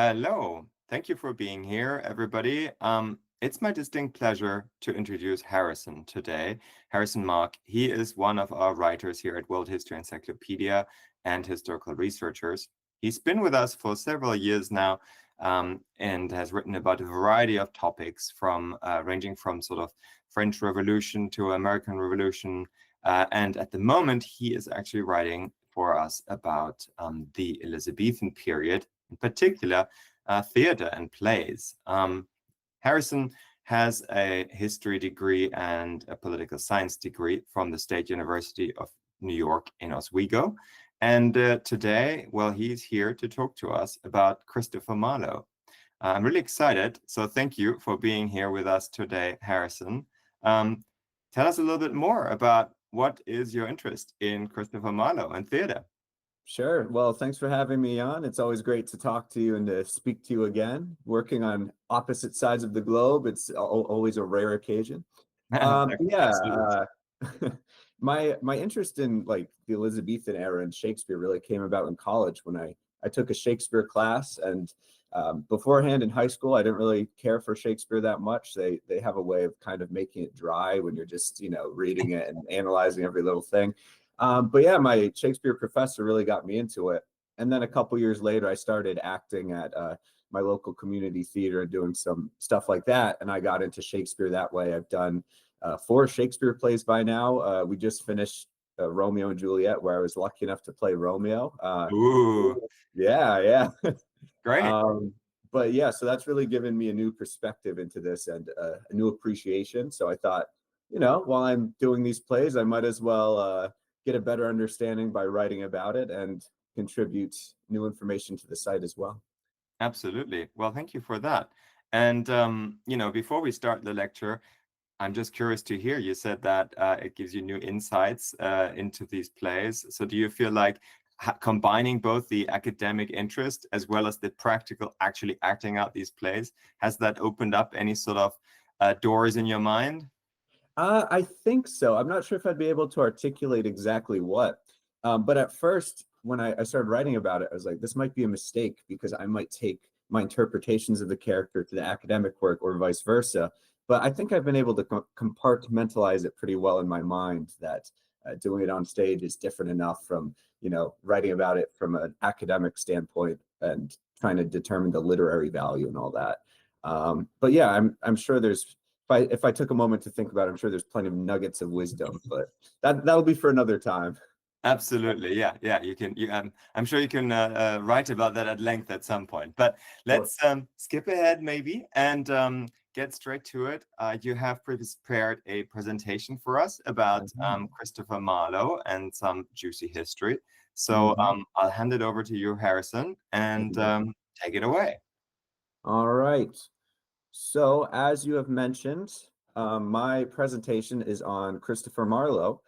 Hello. Thank you for being here, everybody. It's my distinct pleasure to introduce Harrison today. Harrison Mark, he is one of our writers here at World History Encyclopedia and historical researchers. He's been with us for several years now, and has written about a variety of topics from ranging from sort of French Revolution to American Revolution. And at the moment, he is actually writing for us about the Elizabethan period, in particular, theater and plays. Harrison has a history degree and a political science degree from the State University of New York in Oswego. And today, well, he's here to talk to us about Christopher Marlowe. I'm really excited. So thank you for being here with us today, Harrison. Tell us a little bit more about what is your interest in Christopher Marlowe and theater? Sure. Well, thanks for having me on. It's always great to talk to you and to speak to you again. Working on opposite sides of the globe, it's always a rare occasion. Yeah, Absolutely. my interest in like the Elizabethan era and Shakespeare really came about in college when I took a Shakespeare class, and beforehand in high school I didn't really care for Shakespeare that much. They have a way of kind of making it dry when you're just reading it and analyzing every little thing. But yeah, my Shakespeare professor really got me into it. And then a couple years later, I started acting at my local community theater and doing some stuff like that. And I got into Shakespeare that way. I've done 4 Shakespeare plays by now. We just finished Romeo and Juliet, where I was lucky enough to play Romeo. Ooh, Yeah. great. But yeah, so that's really given me a new perspective into this and a new appreciation. So I thought, while I'm doing these plays, I might as well get a better understanding by writing about it and contribute new information to the site as well. Absolutely. Well, thank you for that. And before we start the lecture, I'm just curious to hear. You said that it gives you new insights into these plays. So do you feel like combining both the academic interest as well as the practical, actually acting out these plays, has that opened up any sort of doors in your mind? I think so. I'm not sure if I'd be able to articulate exactly what, but at first, when I started writing about it, I was like, this might be a mistake because I might take my interpretations of the character to the academic work or vice versa. But I think I've been able to compartmentalize it pretty well in my mind that doing it on stage is different enough from, writing about it from an academic standpoint and trying to determine the literary value and all that. But yeah, I'm sure there's, if I took a moment to think about it, I'm sure there's plenty of nuggets of wisdom, but that'll be for another time. Absolutely, yeah. You can. I'm sure you can write about that at length at some point. But Sure. let's skip ahead maybe and get straight to it. You have prepared a presentation for us about Christopher Marlowe and some juicy history. So Mhm. I'll hand it over to you, Harrison, and take it away. All right. So, as you have mentioned, my presentation is on Christopher Marlowe.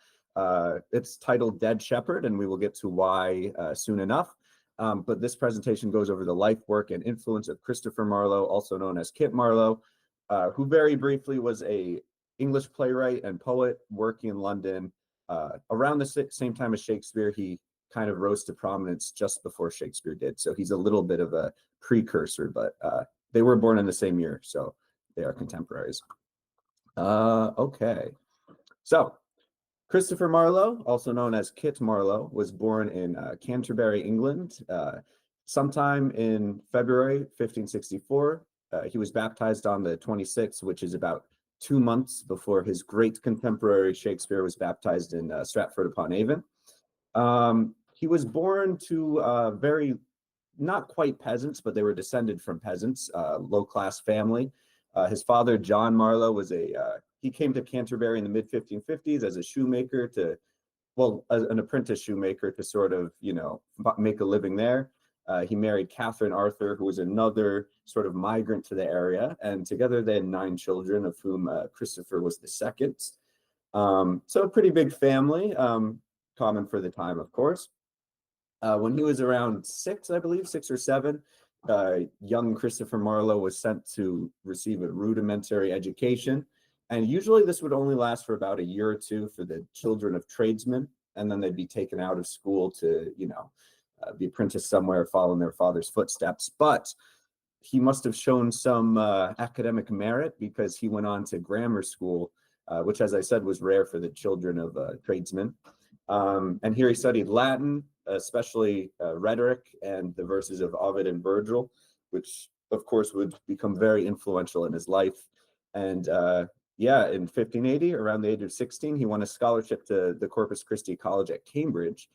It's titled Dead Shepherd, and we will get to why soon enough. But this presentation goes over the life, work, and influence of Christopher Marlowe, also known as Kit Marlowe, who very briefly was a English playwright and poet working in London around the same time as Shakespeare. He kind of rose to prominence just before Shakespeare did. So he's a little bit of a precursor, but they were born in the same year, so they are contemporaries. Okay. So Christopher Marlowe, also known as Kit Marlowe, was born in Canterbury, England, sometime in February 1564. He was baptized on the 26th, which is about 2 months before his great contemporary Shakespeare was baptized in Stratford-upon-Avon. He was born to very, not quite peasants, but they were descended from peasants, low-class family. His father, John Marlowe, was he came to Canterbury in the mid-1550s as a shoemaker as an apprentice shoemaker to sort of, make a living there. He married Catherine Arthur, who was another sort of migrant to the area, and together they had 9 children, of whom Christopher was the second. So a pretty big family, common for the time, of course. When he was around 6, I believe, 6 or 7, young Christopher Marlowe was sent to receive a rudimentary education. And usually this would only last for about a year or two for the children of tradesmen. And then they'd be taken out of school to, be apprenticed somewhere, following their father's footsteps. But he must have shown some academic merit, because he went on to grammar school, which, as I said, was rare for the children of tradesmen. And here he studied Latin, especially rhetoric and the verses of Ovid and Virgil, which of course would become very influential in his life. And yeah, in 1580, around the age of 16, he won a scholarship to the Corpus Christi College at Cambridge,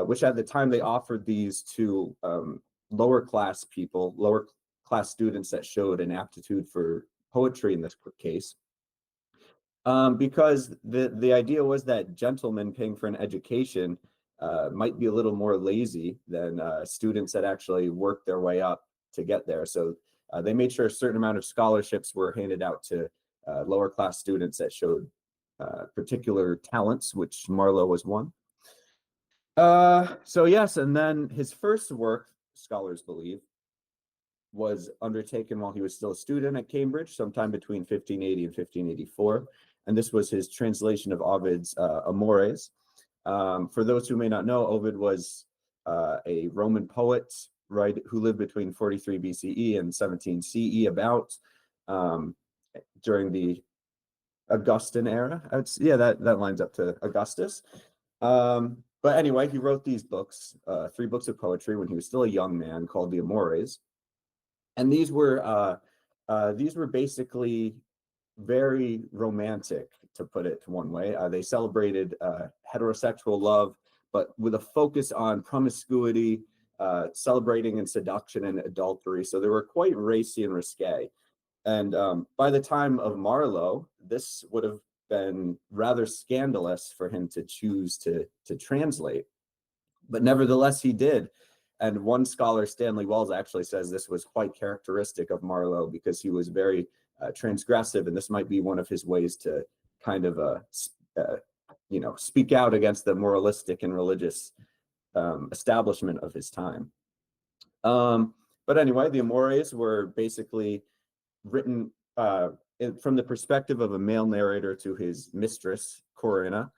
which at the time they offered these to lower class people, lower class students that showed an aptitude for poetry in this case. Because the idea was that gentlemen paying for an education might be a little more lazy than students that actually worked their way up to get there. So they made sure a certain amount of scholarships were handed out to lower class students that showed particular talents, which Marlowe was one. So yes, and then his first work, scholars believe, was undertaken while he was still a student at Cambridge, sometime between 1580 and 1584. And this was his translation of Ovid's Amores. For those who may not know, Ovid was a Roman poet, right, who lived between 43 BCE and 17 CE, about during the Augustan era. Yeah, that lines up to Augustus. But anyway, he wrote these books, 3 books of poetry when he was still a young man, called the Amores. And these were basically very romantic, to put it one way. They celebrated heterosexual love, but with a focus on promiscuity, celebrating and seduction and adultery. So they were quite racy and risque. And by the time of Marlowe, this would have been rather scandalous for him to choose to translate. But nevertheless, he did. And one scholar, Stanley Wells, actually says this was quite characteristic of Marlowe, because he was very transgressive, and this might be one of his ways to kind of, speak out against the moralistic and religious establishment of his time. But anyway, the Amores were basically written from the perspective of a male narrator to his mistress, Corinna.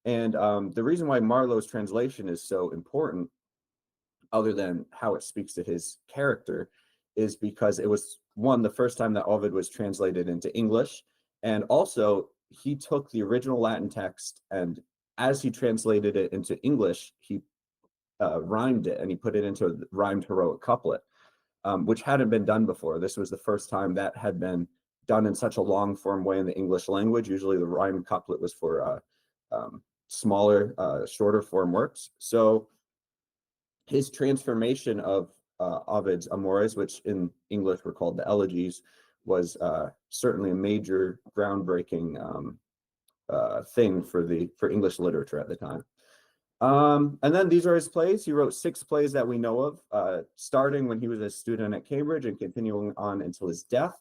And the reason why Marlowe's translation is so important, other than how it speaks to his character, is because it was, one, the first time that Ovid was translated into English, and also he took the original Latin text, and as he translated it into English, he rhymed it, and he put it into a rhymed heroic couplet, which hadn't been done before. This was the first time that had been done in such a long form way in the English language. Usually the rhymed couplet was for smaller, shorter form works. So his transformation of Ovid's Amores, which in English were called the Elegies, was certainly a major groundbreaking thing for English literature at the time. And then these are his plays. He wrote 6 plays that we know of, starting when he was a student at Cambridge and continuing on until his death.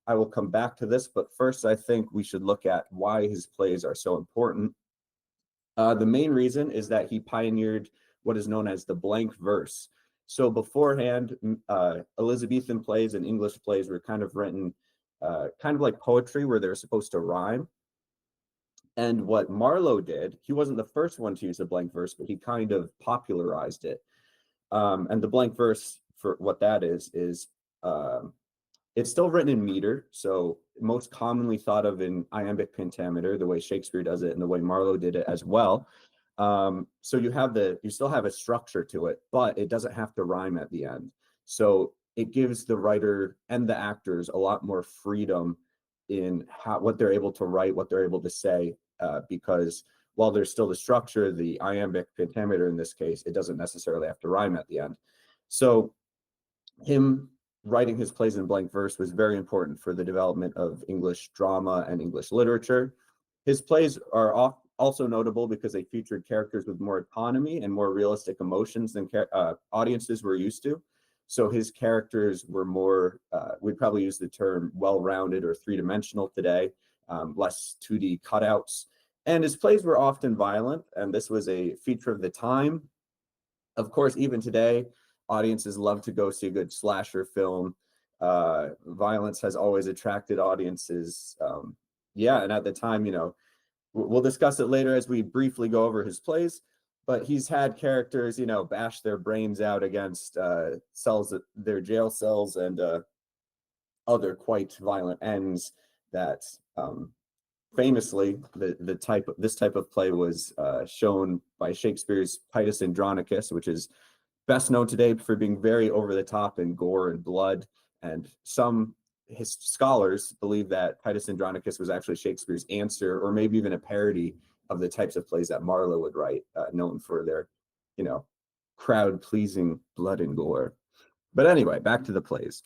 I will come back to this, but first I think we should look at why his plays are so important. The main reason is that he pioneered what is known as the blank verse. So beforehand, Elizabethan plays and English plays were kind of written kind of like poetry, where they're supposed to rhyme. And what Marlowe did, he wasn't the first one to use the blank verse, but he kind of popularized it. And the blank verse, for what that is it's still written in meter, so most commonly thought of in iambic pentameter, the way Shakespeare does it and the way Marlowe did it as well. So you still have a structure to it, but it doesn't have to rhyme at the end. So it gives the writer and the actors a lot more freedom in what they're able to write, what they're able to say, because while there's still the structure, the iambic pentameter in this case, it doesn't necessarily have to rhyme at the end. So him writing his plays in blank verse was very important for the development of English drama and English literature. His plays are also notable because they featured characters with more autonomy and more realistic emotions than audiences were used to. So his characters were more, we'd probably use the term well-rounded or three-dimensional today, less 2D cutouts. And his plays were often violent, and this was a feature of the time. Of course, even today, audiences love to go see a good slasher film. Violence has always attracted audiences. Yeah, and at the time, we'll discuss it later as we briefly go over his plays, but he's had characters, bash their brains out against cells, their jail cells, and other quite violent ends that famously this type of play was shown by Shakespeare's Titus Andronicus, which is best known today for being very over the top in gore and blood. And some his scholars believe that Titus Andronicus was actually Shakespeare's answer, or maybe even a parody of the types of plays that Marlowe would write, known for their, crowd pleasing blood and gore. But anyway, back to the plays.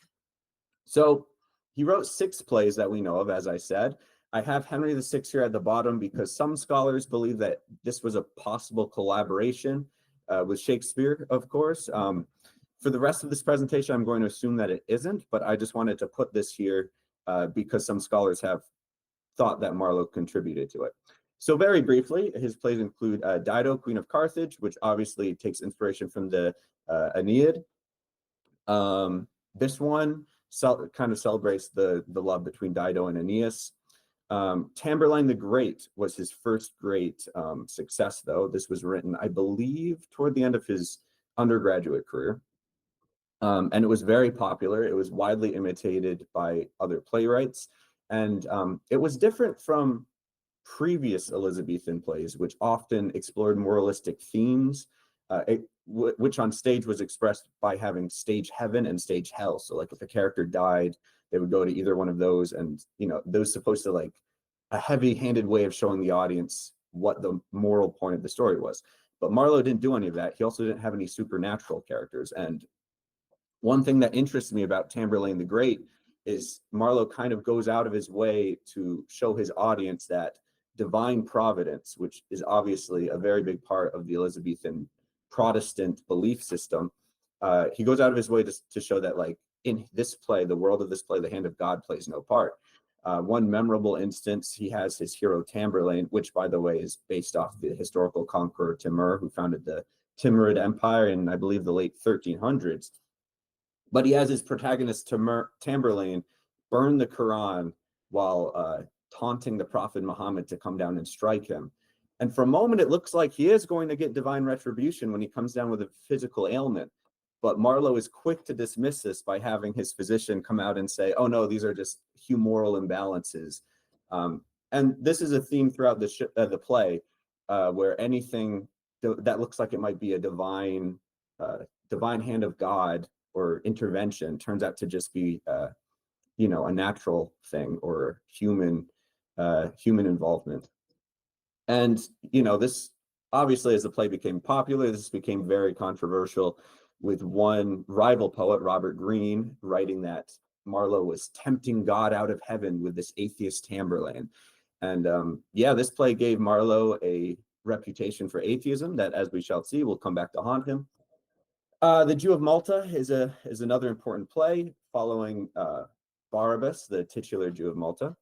So he wrote 6 plays that we know of, as I said. I have Henry VI here at the bottom because some scholars believe that this was a possible collaboration with Shakespeare, of course. For the rest of this presentation, I'm going to assume that it isn't, but I just wanted to put this here because some scholars have thought that Marlowe contributed to it. So very briefly, his plays include Dido, Queen of Carthage, which obviously takes inspiration from the Aeneid. This one kind of celebrates the love between Dido and Aeneas. Tamburlaine the Great was his first great success, though. This was written, I believe, toward the end of his undergraduate career. And it was very popular. It was widely imitated by other playwrights. And it was different from previous Elizabethan plays, which often explored moralistic themes, which on stage was expressed by having stage heaven and stage hell. So like if a character died, they would go to either one of those, and those supposed to like a heavy-handed way of showing the audience what the moral point of the story was. But Marlowe didn't do any of that. He also didn't have any supernatural characters. And one thing that interests me about Tamburlaine the Great is Marlowe kind of goes out of his way to show his audience that divine providence, which is obviously a very big part of the Elizabethan Protestant belief system, he goes out of his way to show that, like, in this play, the world of this play, the hand of God plays no part. One memorable instance, he has his hero Tamburlaine, which, by the way, is based off the historical conqueror Timur, who founded the Timurid Empire in, I believe, the late 1300s. But he has his protagonist Tamburlaine burn the Quran while taunting the Prophet Muhammad to come down and strike him. And for a moment, it looks like he is going to get divine retribution when he comes down with a physical ailment. But Marlowe is quick to dismiss this by having his physician come out and say, oh, no, these are just humoral imbalances. And this is a theme throughout the play, where anything that looks like it might be a divine hand of God or intervention turns out to just be, a natural thing or human involvement. And, this obviously, as the play became popular, this became very controversial, with one rival poet, Robert Greene, writing that Marlowe was tempting God out of heaven with this atheist Tamburlaine. And this play gave Marlowe a reputation for atheism that, as we shall see, will come back to haunt him. The Jew of Malta is another important play following Barabbas, the titular Jew of Malta,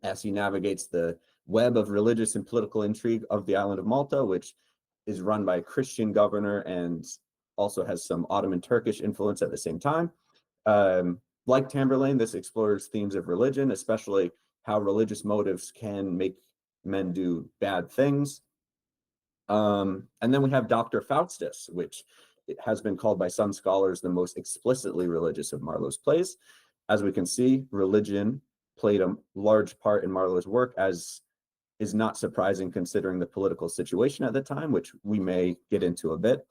as he navigates the web of religious and political intrigue of the island of Malta, which is run by a Christian governor and also has some Ottoman Turkish influence at the same time. Like Tamburlaine, this explores themes of religion, especially how religious motives can make men do bad things. And then we have Dr. Faustus, which has been called by some scholars the most explicitly religious of Marlowe's plays. As we can see, religion played a large part in Marlowe's work, as is not surprising considering the political situation at the time, which we may get into a bit.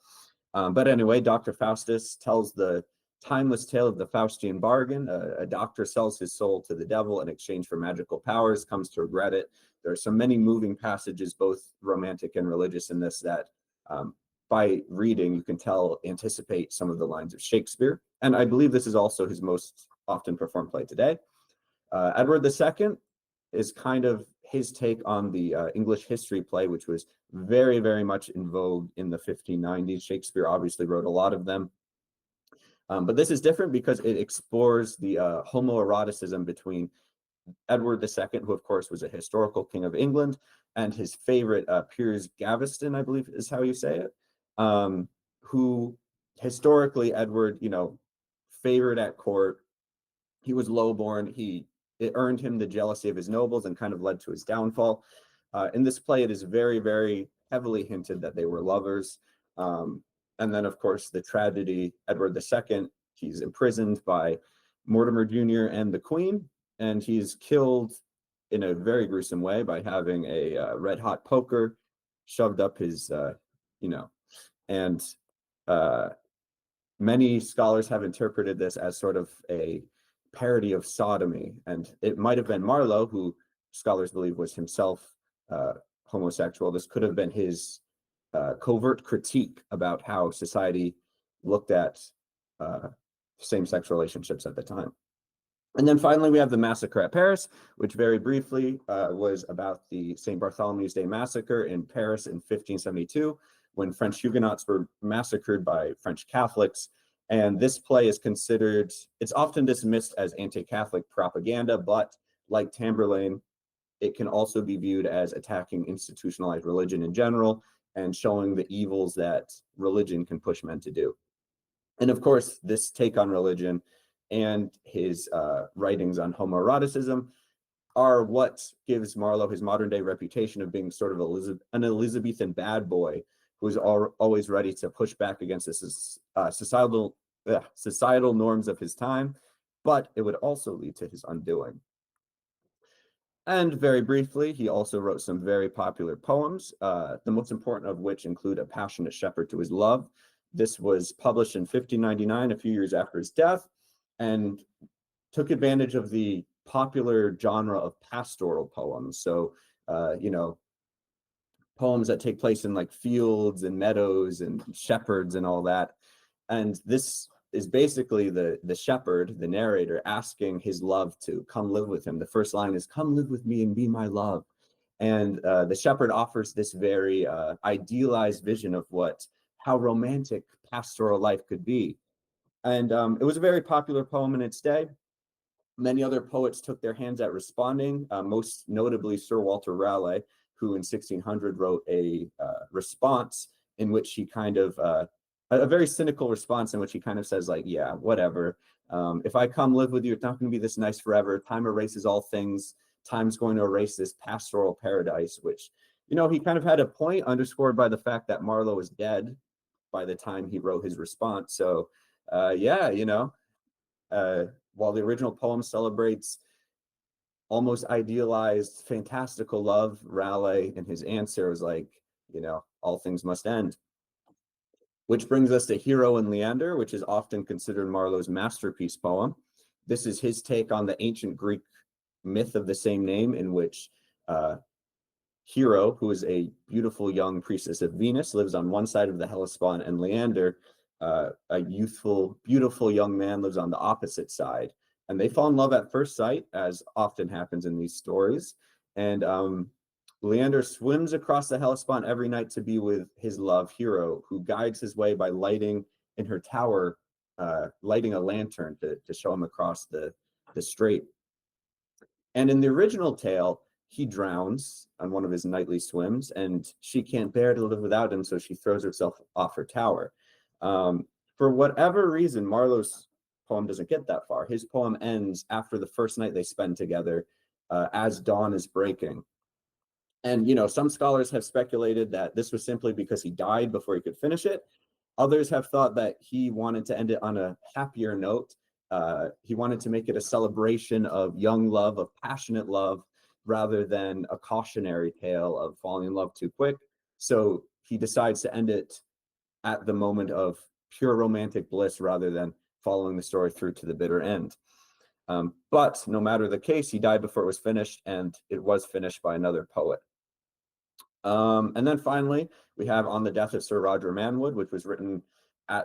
But anyway, Dr. Faustus tells the timeless tale of the Faustian bargain. A doctor sells his soul to the devil in exchange for magical powers, comes to regret it. There are so many moving passages, both romantic and religious, in this that by reading, you can anticipate some of the lines of Shakespeare. And I believe this is also his most often performed play today. Edward II is kind of his take on the English history play, which was very, very much in vogue in the 1590s. Shakespeare obviously wrote a lot of them. But this is different because it explores the homoeroticism between Edward II, who of course was a historical king of England, and his favorite Piers Gaveston, I believe is how you say it, who historically Edward, favored at court. He was lowborn. It earned him the jealousy of his nobles and kind of led to his downfall. In this play, it is very, very heavily hinted that they were lovers. And then, of course, the tragedy, Edward II, he's imprisoned by Mortimer Jr. and the Queen, and he's killed in a very gruesome way by having a red hot poker shoved up his, and uh, many scholars have interpreted this as sort of a parody of sodomy, and it might have been Marlowe, who scholars believe was himself homosexual. This could have been his covert critique about how society looked at same-sex relationships at the time. And then finally, we have the Massacre at Paris, which very briefly was about the St. Bartholomew's Day massacre in Paris in 1572, when French Huguenots were massacred by French Catholics. And this play is considered, it's often dismissed as anti-Catholic propaganda, but like Tamburlaine, it can also be viewed as attacking institutionalized religion in general and showing the evils that religion can push men to do. And of course, this take on religion and his writings on homoeroticism are what gives Marlowe his modern day reputation of being sort of an Elizabethan bad boy who's always ready to push back against this societal norms of his time, but it would also lead to his undoing. And very briefly, he also wrote some very popular poems, the most important of which include A Passionate Shepherd to His Love. This was published in 1599, a few years after his death, and took advantage of the popular genre of pastoral poems. So, poems that take place in like fields and meadows and shepherds and all that. And this is basically the shepherd, the narrator, asking his love to come live with him. The first line is, "Come live with me and be my love." And the shepherd offers this very idealized vision of how romantic pastoral life could be. And it was a very popular poem in its day. Many other poets took their hands at responding, most notably Sir Walter Raleigh, who in 1600 wrote a response in which he kind of, a very cynical response in which he kind of says like, yeah, whatever. If I come live with you, it's not going to be this nice forever. Time erases all things. Time's going to erase this pastoral paradise, which, he kind of had a point underscored by the fact that Marlowe was dead by the time he wrote his response. So, while the original poem celebrates almost idealized, fantastical love, Raleigh in his answer was like, all things must end. Which brings us to Hero and Leander, which is often considered Marlowe's masterpiece poem. This is his take on the ancient Greek myth of the same name, in which Hero, who is a beautiful young priestess of Venus, lives on one side of the Hellespont, and Leander, a youthful, beautiful young man, lives on the opposite side. And they fall in love at first sight, as often happens in these stories. And Leander swims across the Hellespont every night to be with his love, Hero, who guides his way by lighting in her tower, lighting a lantern to show him across the strait. And in the original tale, he drowns on one of his nightly swims, and she can't bear to live without him, so she throws herself off her tower. For whatever reason, Marlowe's poem doesn't get that far. His poem ends after the first night they spend together, as dawn is breaking. And, some scholars have speculated that this was simply because he died before he could finish it. Others have thought that he wanted to end it on a happier note. He wanted to make it a celebration of young love, of passionate love, rather than a cautionary tale of falling in love too quick. So he decides to end it at the moment of pure romantic bliss rather than following the story through to the bitter end. But no matter the case, he died before it was finished, and it was finished by another poet. And then finally, we have On the Death of Sir Roger Manwood, which was written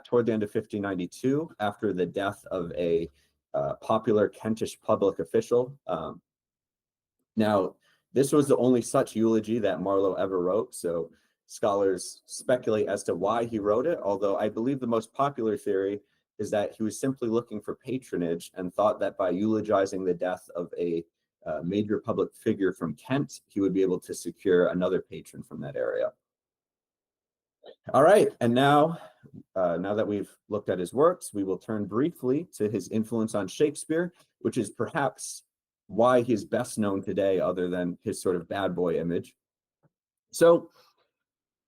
toward the end of 1592 after the death of a popular Kentish public official. Now, this was the only such eulogy that Marlowe ever wrote, so scholars speculate as to why he wrote it, although I believe the most popular theory is that he was simply looking for patronage and thought that by eulogizing the death of a major public figure from Kent, he would be able to secure another patron from that area. All right, and now that we've looked at his works, we will turn briefly to his influence on Shakespeare, which is perhaps why he's best known today, other than his sort of bad boy image. So,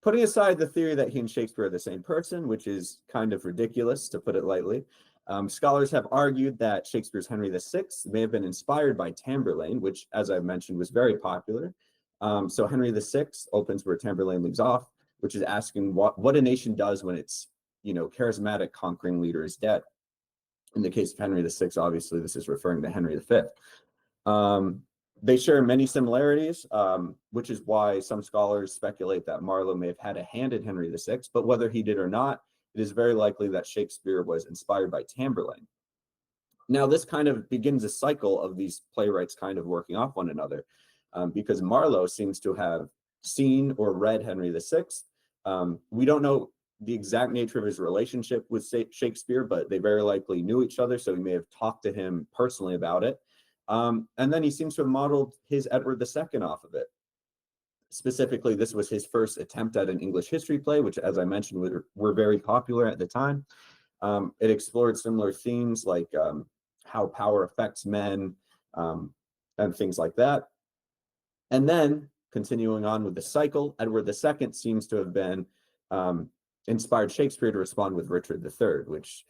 putting aside the theory that he and Shakespeare are the same person, which is kind of ridiculous, to put it lightly, Scholars have argued that Shakespeare's Henry VI may have been inspired by Tamburlaine, which, as I mentioned, was very popular. So Henry VI opens where Tamburlaine leaves off, which is asking what a nation does when its charismatic conquering leader is dead. In the case of Henry VI, obviously this is referring to Henry V. They share many similarities, which is why some scholars speculate that Marlowe may have had a hand in Henry VI, but whether he did or not, it is very likely that Shakespeare was inspired by Tamburlaine. Now, this kind of begins a cycle of these playwrights kind of working off one another, because Marlowe seems to have seen or read Henry VI. We don't know the exact nature of his relationship with Shakespeare, but they very likely knew each other, so he may have talked to him personally about it. And then he seems to have modeled his Edward II off of it. Specifically, this was his first attempt at an English history play, which, as I mentioned, were very popular at the time. It explored similar themes like how power affects men and things like that. And then, continuing on with the cycle, Edward II seems to have been inspired Shakespeare to respond with Richard III, which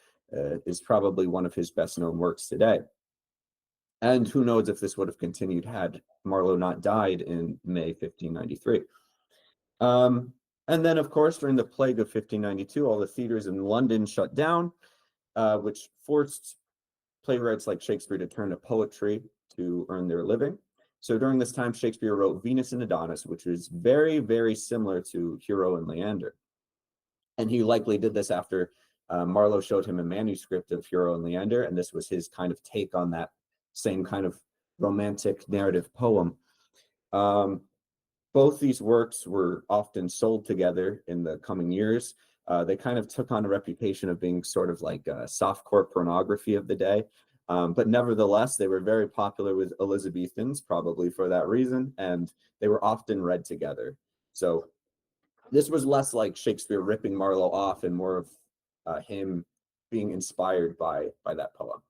is probably one of his best-known works today. And who knows if this would have continued had Marlowe not died in May 1593. And then, of course, during the plague of 1592, all the theaters in London shut down, which forced playwrights like Shakespeare to turn to poetry to earn their living. So during this time, Shakespeare wrote Venus and Adonis, which is very, very similar to Hero and Leander. And he likely did this after Marlowe showed him a manuscript of Hero and Leander, and this was his kind of take on that same kind of romantic narrative poem. Both these works were often sold together in the coming years. They kind of took on a reputation of being sort of like softcore pornography of the day. But nevertheless, they were very popular with Elizabethans, probably for that reason, and they were often read together. So this was less like Shakespeare ripping Marlowe off and more of him being inspired by that poem.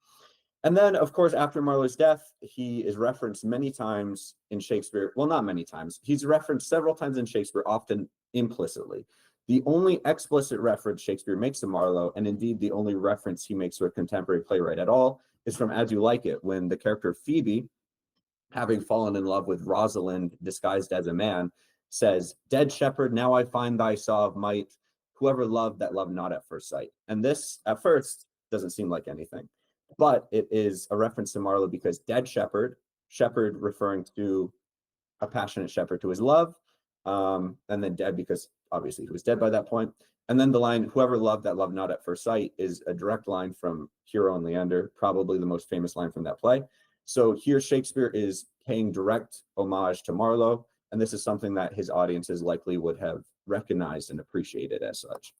And then, of course, after Marlowe's death, he is referenced many times in Shakespeare. Well, not many times. He's referenced several times in Shakespeare, often implicitly. The only explicit reference Shakespeare makes to Marlowe, and indeed the only reference he makes to a contemporary playwright at all, is from As You Like It, when the character Phoebe, having fallen in love with Rosalind disguised as a man, says, "Dead shepherd, now I find thy saw of might, whoever loved that loved not at first sight." And this, at first, doesn't seem like anything. But it is a reference to Marlowe because dead shepherd, shepherd referring to a passionate shepherd to his love, and then dead because obviously he was dead by that point. And then the line, "whoever loved that loved not at first sight," is a direct line from Hero and Leander, probably the most famous line from that play. So here Shakespeare is paying direct homage to Marlowe, and this is something that his audiences likely would have recognized and appreciated as such.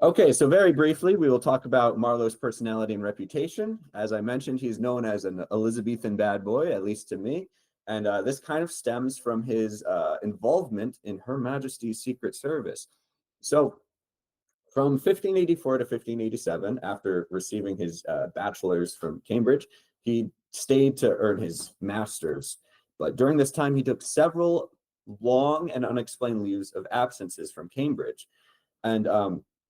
Okay, so very briefly, we will talk about Marlowe's personality and reputation. As I mentioned, he's known as an Elizabethan bad boy, at least to me. And this kind of stems from his involvement in Her Majesty's Secret Service. So from 1584 to 1587, after receiving his bachelor's from Cambridge, he stayed to earn his master's. But during this time, he took several long and unexplained leaves of absences from Cambridge. And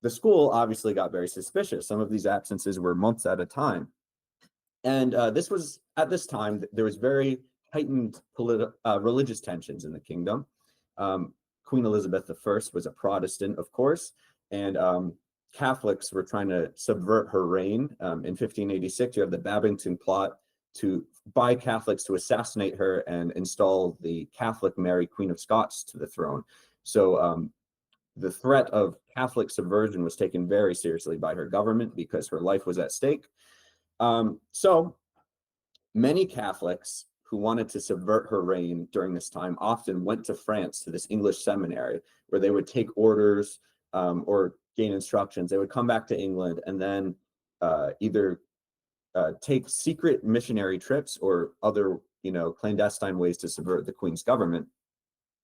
the school obviously got very suspicious. Some of these absences were months at a time. And this was, at this time, there was very heightened religious tensions in the kingdom. Queen Elizabeth I was a Protestant, of course, and Catholics were trying to subvert her reign. In 1586, you have the Babington plot by Catholics to assassinate her and install the Catholic Mary, Queen of Scots, to the throne. So the threat of Catholic subversion was taken very seriously by her government because her life was at stake. So many Catholics who wanted to subvert her reign during this time often went to France to this English seminary where they would take orders or gain instructions. They would come back to England and then either take secret missionary trips or other, clandestine ways to subvert the Queen's government.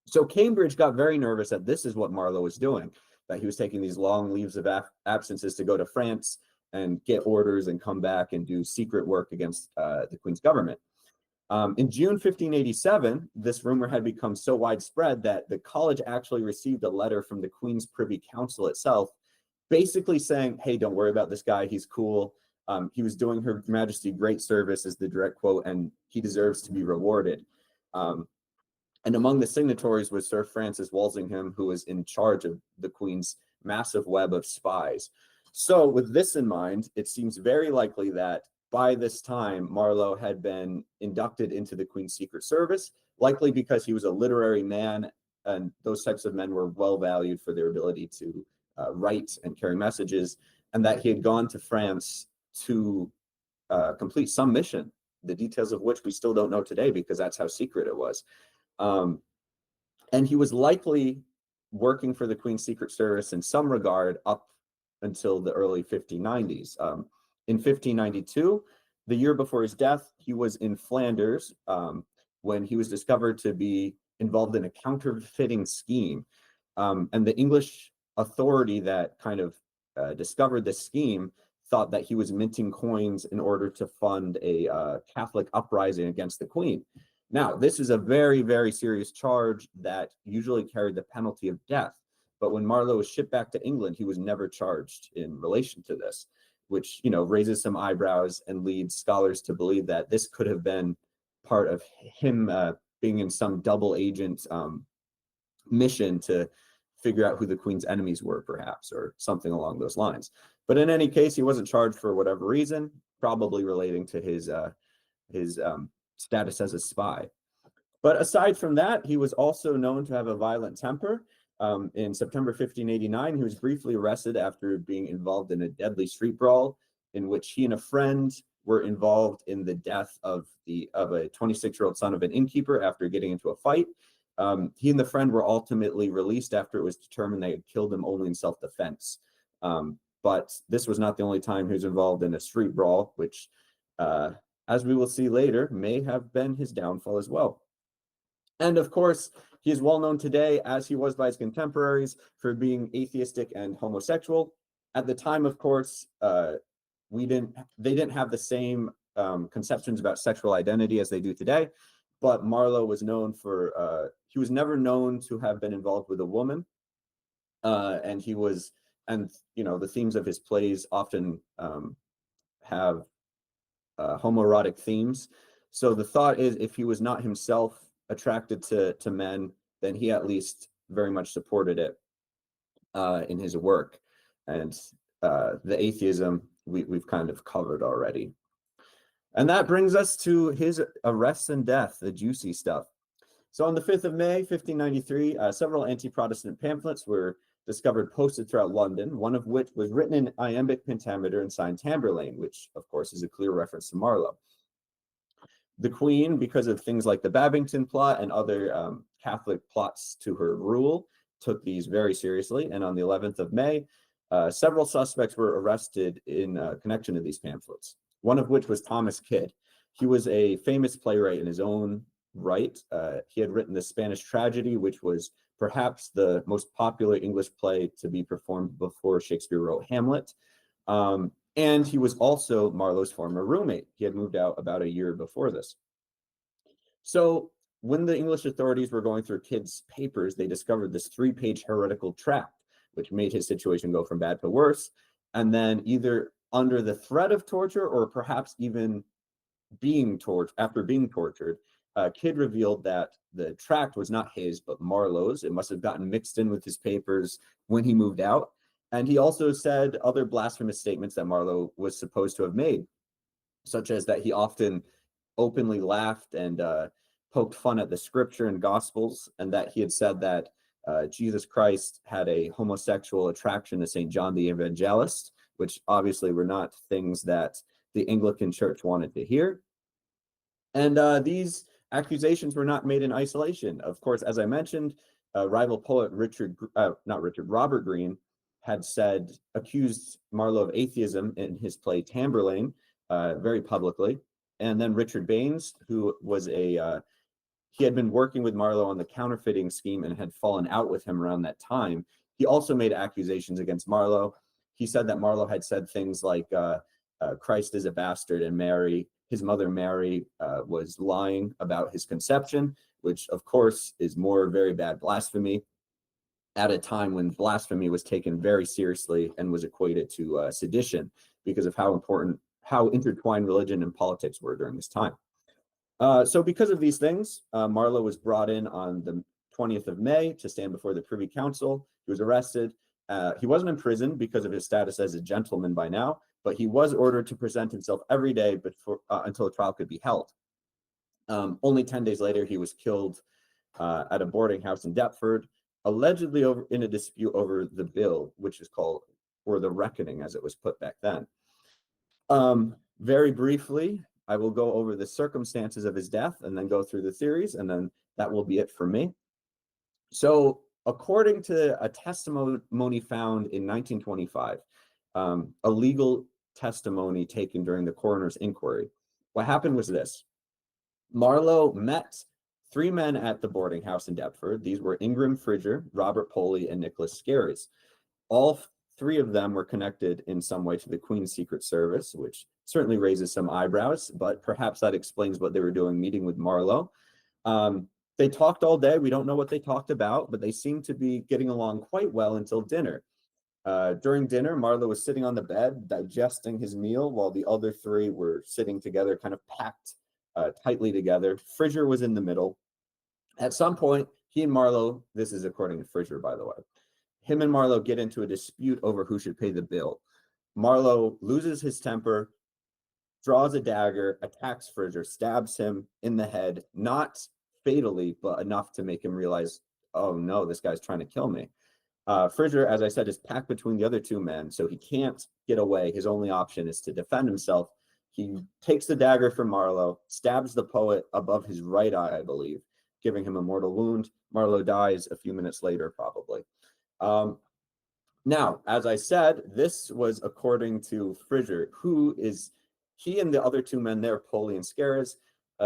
So Cambridge got very nervous that this is what Marlowe was doing, that he was taking these long leaves of absences to go to France and get orders and come back and do secret work against the Queen's government. In June 1587, this rumor had become so widespread that the college actually received a letter from the Queen's Privy Council itself basically saying, hey, don't worry about this guy, he's cool. He was doing Her Majesty great service, is the direct quote, and he deserves to be rewarded. And among the signatories was Sir Francis Walsingham, who was in charge of the Queen's massive web of spies. So with this in mind, it seems very likely that by this time, Marlowe had been inducted into the Queen's Secret Service, likely because he was a literary man, and those types of men were well valued for their ability to write and carry messages, and that he had gone to France to complete some mission, the details of which we still don't know today because that's how secret it was. And he was likely working for the Queen's Secret Service in some regard up until the early 1590s. In 1592, the year before his death, he was in Flanders when he was discovered to be involved in a counterfeiting scheme. And the English authority that kind of discovered this scheme thought that he was minting coins in order to fund a Catholic uprising against the Queen. Now, this is a very, very serious charge that usually carried the penalty of death. But when Marlowe was shipped back to England, he was never charged in relation to this, which, raises some eyebrows and leads scholars to believe that this could have been part of him being in some double agent mission to figure out who the Queen's enemies were, perhaps, or something along those lines. But in any case, he wasn't charged for whatever reason, probably relating to his status as a spy. But aside from that, he was also known to have a violent temper. In September 1589, he was briefly arrested after being involved in a deadly street brawl in which he and a friend were involved in the death of a 26-year-old son of an innkeeper after getting into a fight. He and the friend were ultimately released after it was determined they had killed him only in self-defense. But this was not the only time he was involved in a street brawl, which, as we will see later, may have been his downfall as well. And of course, he is well known today, as he was by his contemporaries, for being atheistic and homosexual. At the time, of course, they didn't have the same conceptions about sexual identity as they do today. But Marlowe was known for, he was never known to have been involved with a woman. And the themes of his plays often have homoerotic themes. So the thought is, if he was not himself attracted to men, then he at least very much supported it in his work. And the atheism we've kind of covered already. And that brings us to his arrest and death, the juicy stuff. So on the 5th of May, 1593, several anti-Protestant pamphlets were discovered posted throughout London, one of which was written in iambic pentameter and signed Tamburlaine, which of course is a clear reference to Marlowe. The Queen, because of things like the Babington plot and other Catholic plots to her rule, took these very seriously. And on the 11th of May, several suspects were arrested in connection to these pamphlets, one of which was Thomas Kyd. He was a famous playwright in his own right. He had written the Spanish Tragedy, which was perhaps the most popular English play to be performed before Shakespeare wrote Hamlet. And he was also Marlowe's former roommate. He had moved out about a year before this. So when the English authorities were going through Kyd's papers, they discovered this 3-page heretical tract, which made his situation go from bad to worse. And then either under the threat of torture or perhaps even after being tortured, Kyd revealed that the tract was not his, but Marlowe's. It must have gotten mixed in with his papers when he moved out. And he also said other blasphemous statements that Marlowe was supposed to have made, such as that he often openly laughed and poked fun at the scripture and gospels, and that he had said that Jesus Christ had a homosexual attraction to St. John the Evangelist, which obviously were not things that the Anglican Church wanted to hear. And these accusations were not made in isolation. Of course, as I mentioned, rival poet Robert Greene had accused Marlowe of atheism in his play Tamburlaine very publicly. And then Richard Baines, who was he had been working with Marlowe on the counterfeiting scheme and had fallen out with him around that time. He also made accusations against Marlowe. He said that Marlowe had said things like Christ is a bastard and his mother Mary was lying about his conception, which of course is more very bad blasphemy. at a time when blasphemy was taken very seriously and was equated to sedition because of how intertwined religion and politics were during this time. So because of these things, Marlowe was brought in on the 20th of May to stand before the Privy Council. He was arrested. He wasn't imprisoned because of his status as a gentleman by now, but he was ordered to present himself every day until a trial could be held. Only 10 days later, he was killed at a boarding house in Deptford, allegedly in a dispute over the bill, which is called, or the reckoning as it was put back then. Very briefly, I will go over the circumstances of his death and then go through the theories, and then that will be it for me. So according to a testimony found in 1925, a legal testimony taken during the coroner's inquiry, what happened was this. Marlowe met 3 men at the boarding house in Deptford. These were Ingram Fridger, Robert Poley, and Nicholas Scares. All 3 of them were connected in some way to the Queen's Secret Service, which certainly raises some eyebrows, but perhaps that explains what they were doing meeting with Marlowe. They talked all day. We don't know what they talked about, but they seemed to be getting along quite well until dinner. During dinner, Marlowe was sitting on the bed, digesting his meal, while the other 3 were sitting together, kind of packed tightly together. Fridger was in the middle. At some point, he and Marlowe, this is according to Fridger, by the way, him and Marlowe get into a dispute over who should pay the bill. Marlowe loses his temper, draws a dagger, attacks Fridger, stabs him in the head, not fatally, but enough to make him realize, oh no, this guy's trying to kill me. Fridger, as I said, is packed between the other 2 men, so he can't get away. His only option is to defend himself. He takes the dagger from Marlowe, stabs the poet above his right eye, I believe, giving him a mortal wound. Marlowe dies a few minutes later, probably. Now, as I said, this was according to Fridger, he and the other 2 men there, Poley and Scares,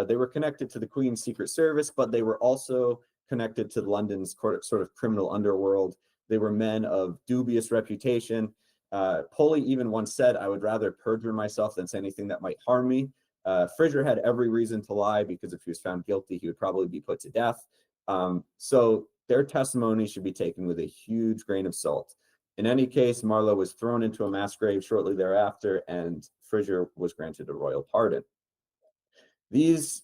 they were connected to the Queen's Secret Service, but they were also connected to London's sort of criminal underworld. They were men of dubious reputation. Poley even once said, "I would rather perjure myself than say anything that might harm me." Fridger had every reason to lie because if he was found guilty, he would probably be put to death. So their testimony should be taken with a huge grain of salt. In any case, Marlowe was thrown into a mass grave shortly thereafter, and Fridger was granted a royal pardon. These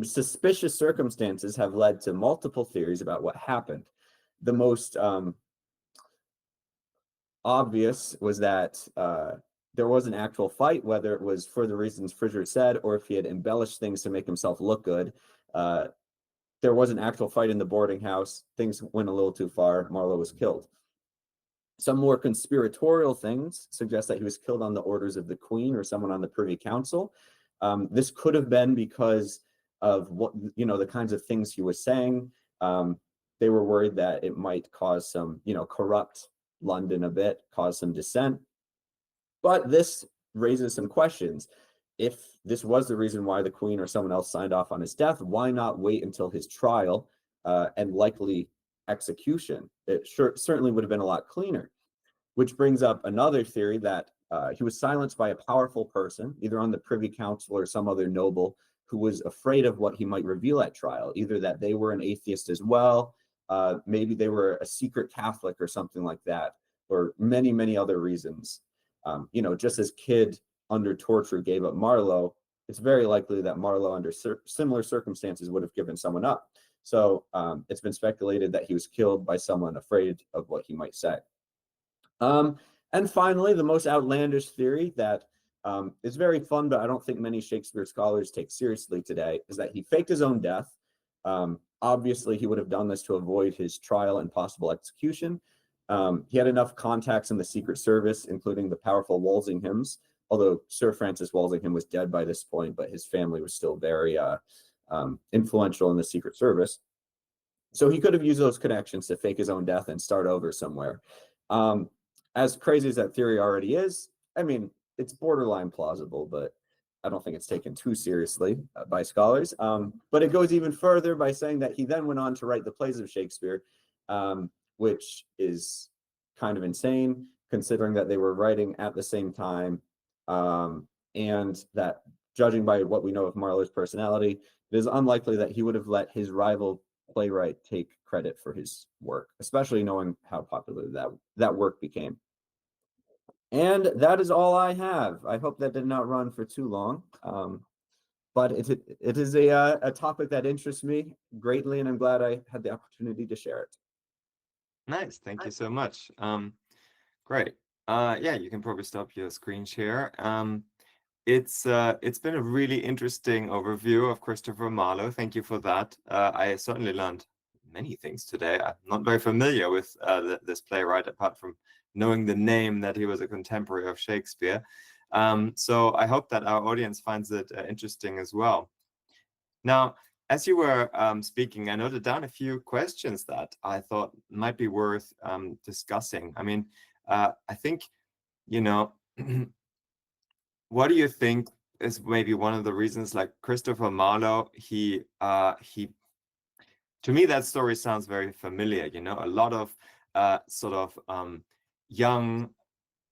suspicious circumstances have led to multiple theories about what happened. The most obvious was that there was an actual fight, whether it was for the reasons Fridger said or if he had embellished things to make himself look good. There was an actual fight in the boarding house. Things went a little too far. Marlowe was killed. Some more conspiratorial things suggest that he was killed on the orders of the Queen or someone on the Privy Council. This could have been because of what, the kinds of things he was saying. They were worried that it might cause some, corrupt London a bit, cause some dissent. But this raises some questions. If this was the reason why the Queen or someone else signed off on his death, why not wait until his trial and likely execution? It certainly would have been a lot cleaner. Which brings up another theory that he was silenced by a powerful person, either on the Privy Council or some other noble, who was afraid of what he might reveal at trial, either that they were an atheist as well, maybe they were a secret Catholic or something like that, or many, many other reasons. Just as Kidd under torture gave up Marlowe, it's very likely that Marlowe under similar circumstances would have given someone up. So it's been speculated that he was killed by someone afraid of what he might say. And finally, the most outlandish theory that is very fun, but I don't think many Shakespeare scholars take seriously today, is that he faked his own death. Obviously, he would have done this to avoid his trial and possible execution. He had enough contacts in the Secret Service, including the powerful Walsinghams, although Sir Francis Walsingham was dead by this point, but his family was still very influential in the Secret Service. So he could have used those connections to fake his own death and start over somewhere. As crazy as that theory already is, I mean, it's borderline plausible, but I don't think it's taken too seriously by scholars. But it goes even further by saying that he then went on to write the plays of Shakespeare, which is kind of insane, considering that they were writing at the same time, and that, judging by what we know of Marlowe's personality, it is unlikely that he would have let his rival playwright take credit for his work, especially knowing how popular that work became. And that is all I have. I hope that did not run for too long. But it is a topic that interests me greatly, and I'm glad I had the opportunity to share it. Nice. Thank you so much. Great. Yeah, you can probably stop your screen share. It's been a really interesting overview of Christopher Marlowe. Thank you for that. I certainly learned many things today. I'm not very familiar with this playwright, apart from knowing the name that he was a contemporary of Shakespeare. So I hope that our audience finds it interesting as well. Now, as you were speaking, I noted down a few questions that I thought might be worth discussing. I mean, I think, you know, what do you think is maybe one of the reasons, like Christopher Marlowe, to me, that story sounds very familiar, you know, a lot of sort of young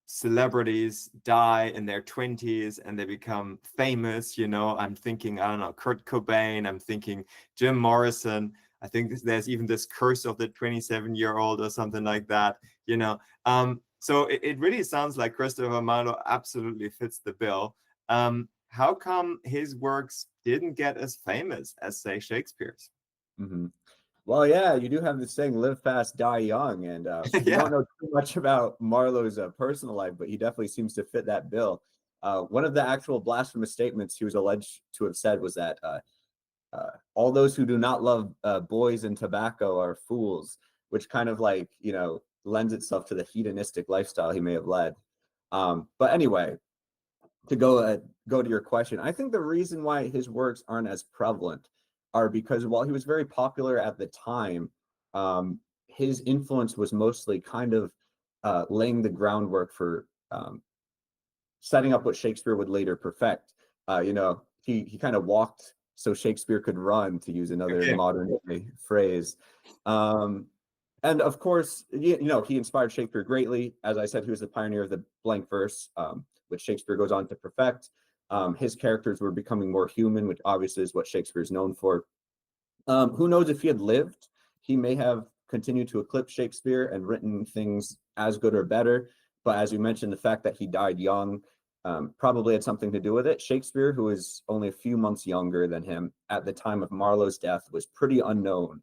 celebrities die in their 20s and they become famous, you know. I'm thinking, I don't know, Kurt Cobain, I'm thinking Jim Morrison. I think there's even this curse of the 27-year-old or something like that, you know. So it really sounds like Christopher Marlowe absolutely fits the bill. How come his works didn't get as famous as, say, Shakespeare's? Mm-hmm. Well, yeah, you do have this saying, live fast, die young. And we don't know too much about Marlowe's personal life, but he definitely seems to fit that bill. One of the actual blasphemous statements he was alleged to have said was that all those who do not love boys and tobacco are fools, which kind of like, you know, lends itself to the hedonistic lifestyle he may have led. But anyway, to go to your question, I think the reason why his works aren't as prevalent are because while he was very popular at the time, his influence was mostly kind of laying the groundwork for setting up what Shakespeare would later perfect. You know, he kind of walked so Shakespeare could run, to use another modern day phrase. And of course, you know, he inspired Shakespeare greatly. As I said, he was the pioneer of the blank verse, which Shakespeare goes on to perfect. His characters were becoming more human, which obviously is what Shakespeare is known for. Who knows if he had lived, he may have continued to eclipse Shakespeare and written things as good or better. But as you mentioned, the fact that he died young probably had something to do with it. Shakespeare, who was only a few months younger than him at the time of Marlowe's death, was pretty unknown.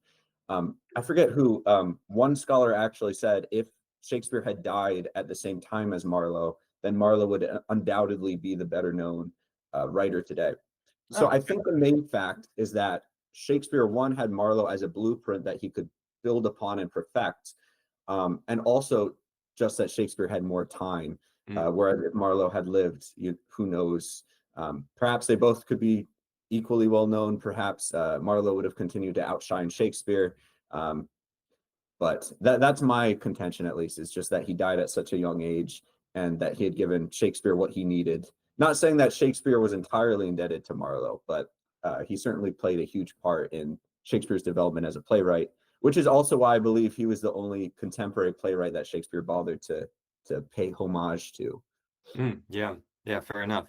I forget who, one scholar actually said if Shakespeare had died at the same time as Marlowe, then Marlowe would undoubtedly be the better known writer today. So I think the main fact is that Shakespeare, one, had Marlowe as a blueprint that he could build upon and perfect, and also just that Shakespeare had more time, whereas if Marlowe had lived, who knows, perhaps they both could be equally well known. Perhaps Marlowe would have continued to outshine Shakespeare. But that's my contention, at least, is just that he died at such a young age and that he had given Shakespeare what he needed. Not saying that Shakespeare was entirely indebted to Marlowe, but he certainly played a huge part in Shakespeare's development as a playwright, which is also why I believe he was the only contemporary playwright that Shakespeare bothered to pay homage to. Yeah, fair enough.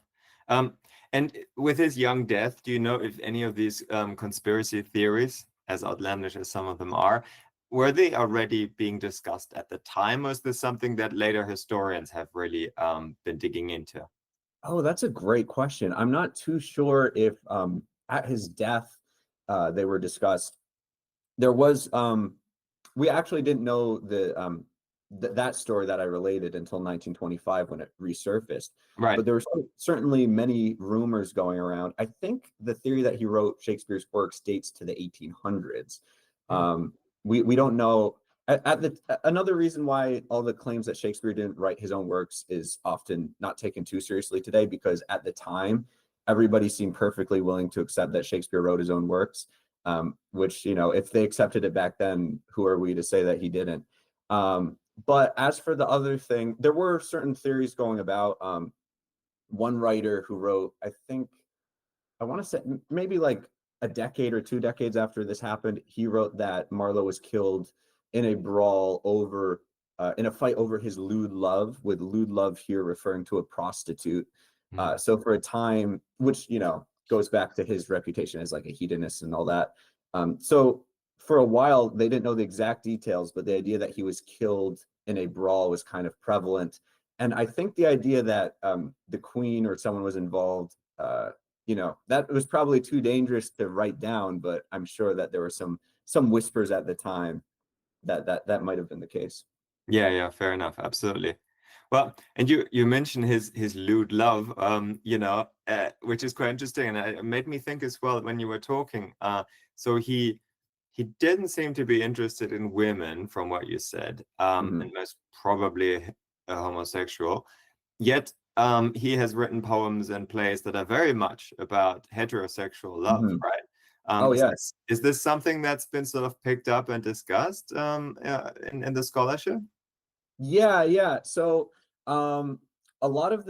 And with his young death, do you know if any of these conspiracy theories, as outlandish as some of them are, were they already being discussed at the time, or is this something that later historians have really been digging into? Oh, that's a great question. I'm not too sure if at his death they were discussed. There was we actually didn't know that story that I related until 1925 when it resurfaced. Right. But there were certainly many rumors going around. I think the theory that he wrote Shakespeare's works dates to the 1800s. We don't know. Another reason why all the claims that Shakespeare didn't write his own works is often not taken too seriously today, because at the time, everybody seemed perfectly willing to accept that Shakespeare wrote his own works, which, you know, if they accepted it back then, who are we to say that he didn't? But as for the other thing, there were certain theories going about. One writer who wrote, I want to say maybe like a decade or 2 decades after this happened, he wrote that Marlowe was killed in a brawl over, in a fight over his lewd love, with lewd love here referring to a prostitute. So for a time, which, you know, goes back to his reputation as like a hedonist and all that. So for a while they didn't know the exact details, but the idea that he was killed in a brawl was kind of prevalent. And I think the idea that the queen or someone was involved, that was probably too dangerous to write down, but I'm sure that there were some whispers at the time that might have been the case. Yeah, fair enough. Absolutely. Well, and you mentioned his lewd love, which is quite interesting, and it made me think as well when you were talking. So he didn't seem to be interested in women, from what you said, and most probably a homosexual. Yet, he has written poems and plays that are very much about heterosexual love, right? Oh, Is yes. this something that's been sort of picked up and discussed in the scholarship? Yeah. So a lot of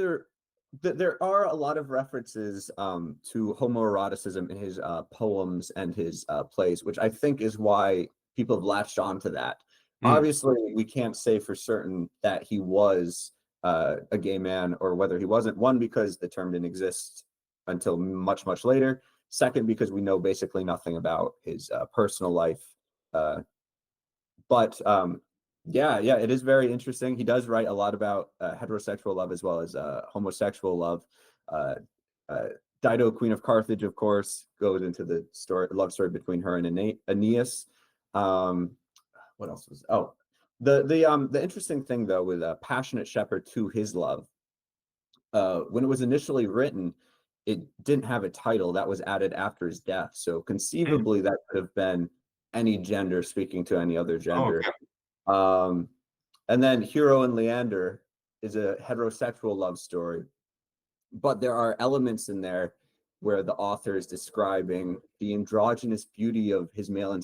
there are a lot of references to homoeroticism in his poems and his plays, which I think is why people have latched on to that. Mm. Obviously, we can't say for certain that he was a gay man or whether he wasn't. One, because the term didn't exist until much, much later. Second, because we know basically nothing about his personal life. But yeah, it is very interesting. He does write a lot about heterosexual love as well as homosexual love. Uh, uh, Dido, Queen of Carthage, of course, goes into the love story between her and Aeneas. What else was? Oh, the interesting thing though with Passionate Shepherd to His Love, when it was initially written, it didn't have a title that was added after his death. So Mm. conceivably, that could have been any gender speaking to any other Oh, gender. okay. Um, and then Hero and Leander is a heterosexual love story, but there are elements in there where the author is describing the androgynous beauty of his male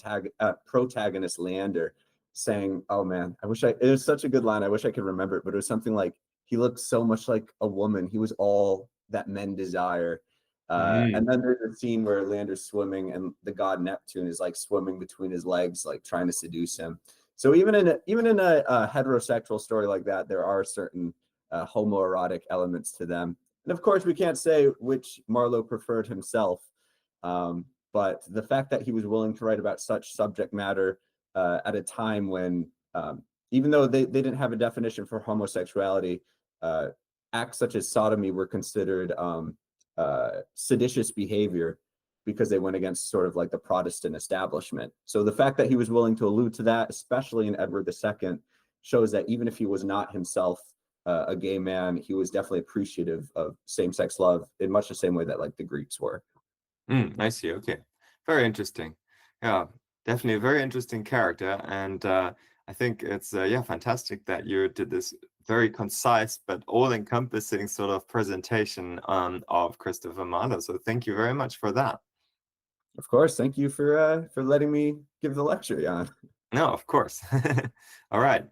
protagonist Leander, saying, "Oh man, it was such a good line. I wish I could remember it, but it was something like he looked so much like a woman. He was all that men desire." Mm. And then there's a scene where Leander's swimming, and the god Neptune is like swimming between his legs, like trying to seduce him. So even in a heterosexual story like that, there are certain homoerotic elements to them. And of course, we can't say which Marlowe preferred himself, but the fact that he was willing to write about such subject matter at a time when, even though they didn't have a definition for homosexuality, acts such as sodomy were considered seditious behavior because they went against sort of like the Protestant establishment. So the fact that he was willing to allude to that, especially in Edward II, shows that even if he was not himself a gay man, he was definitely appreciative of same-sex love in much the same way that like the Greeks were. I see. Okay. Very interesting. Yeah, definitely a very interesting character. And I think it's fantastic that you did this very concise but all-encompassing sort of presentation of Christopher Marlowe. So thank you very much for that. Of course, thank you for letting me give the lecture, Jan. No, of course. All right.